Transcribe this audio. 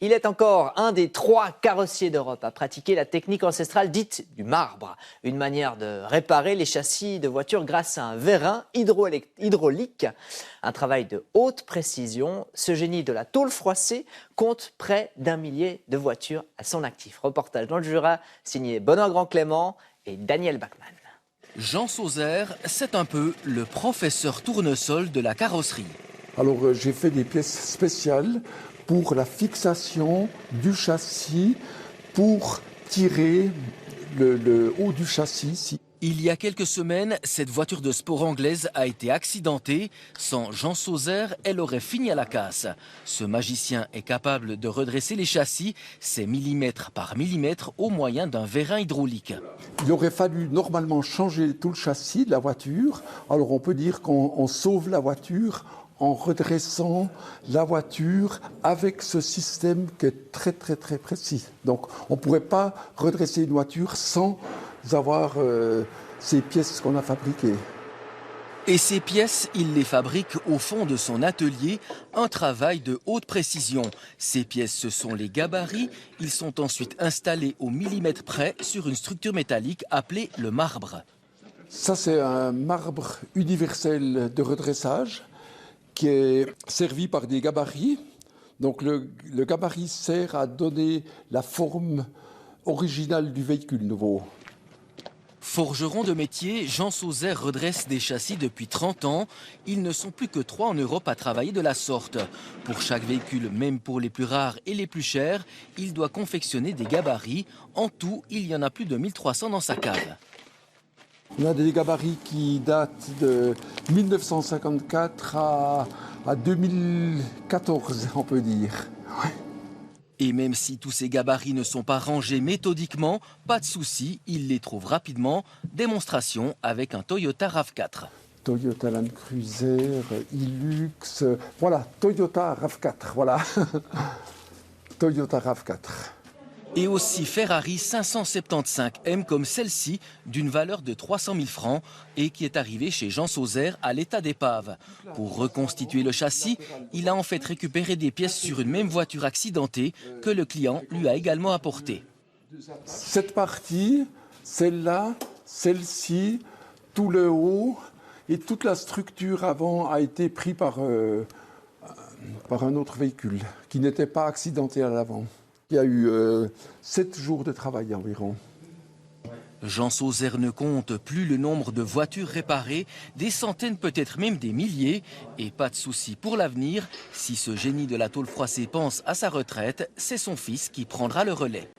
Il est encore un des 3 carrossiers d'Europe à pratiquer la technique ancestrale dite du marbre, une manière de réparer les châssis de voitures grâce à un vérin hydraulique. Un travail de haute précision, ce génie de la tôle froissée compte près d'1 millier de voitures à son actif. Reportage dans le Jura, signé Benoît Grand-Clément et Daniel Bachmann. Jean Sauzère, c'est un peu le professeur tournesol de la carrosserie. Alors j'ai fait des pièces spéciales pour la fixation du châssis, pour tirer le haut du châssis. Il y a quelques semaines, cette voiture de sport anglaise a été accidentée. Sans Jean Sauzère, elle aurait fini à la casse. Ce magicien est capable de redresser les châssis, c'est millimètre par millimètre, au moyen d'un vérin hydraulique. Il aurait fallu normalement changer tout le châssis de la voiture. Alors on peut dire qu'on sauve la voiture en redressant la voiture avec ce système qui est très précis. Donc on ne pourrait pas redresser une voiture sans avoir ces pièces qu'on a fabriquées. Et ces pièces, il les fabrique au fond de son atelier, un travail de haute précision. Ces pièces, ce sont les gabarits. Ils sont ensuite installés au millimètre près sur une structure métallique appelée le marbre. Ça, c'est un marbre universel de redressage qui est servi par des gabarits. Donc le gabarit sert à donner la forme originale du véhicule nouveau. Forgeron de métier, Jean Sauzère redresse des châssis depuis 30 ans. Ils ne sont plus que 3 en Europe à travailler de la sorte. Pour chaque véhicule, même pour les plus rares et les plus chers, il doit confectionner des gabarits. En tout, il y en a plus de 1300 dans sa cave. On a des gabarits qui datent de 1954 à 2014, on peut dire. Ouais. Et même si tous ces gabarits ne sont pas rangés méthodiquement, pas de souci, il les trouve rapidement. Démonstration avec un Toyota RAV4. Toyota Land Cruiser, Hilux, voilà, Toyota RAV4, voilà. Toyota RAV4. Et aussi Ferrari 575M comme celle-ci, d'une valeur de 300 000 francs et qui est arrivée chez Jean Sauzère à l'état d'épave. Pour reconstituer le châssis, il a en fait récupéré des pièces sur une même voiture accidentée que le client lui a également apportée. Cette partie, celle-là, celle-ci, tout le haut et toute la structure avant a été pris par un autre véhicule qui n'était pas accidenté à l'avant. Il y a eu 7 jours de travail environ. Jean Sauzère ne compte plus le nombre de voitures réparées, des centaines, peut-être même des milliers. Et pas de souci pour l'avenir, si ce génie de la tôle froissée pense à sa retraite, c'est son fils qui prendra le relais.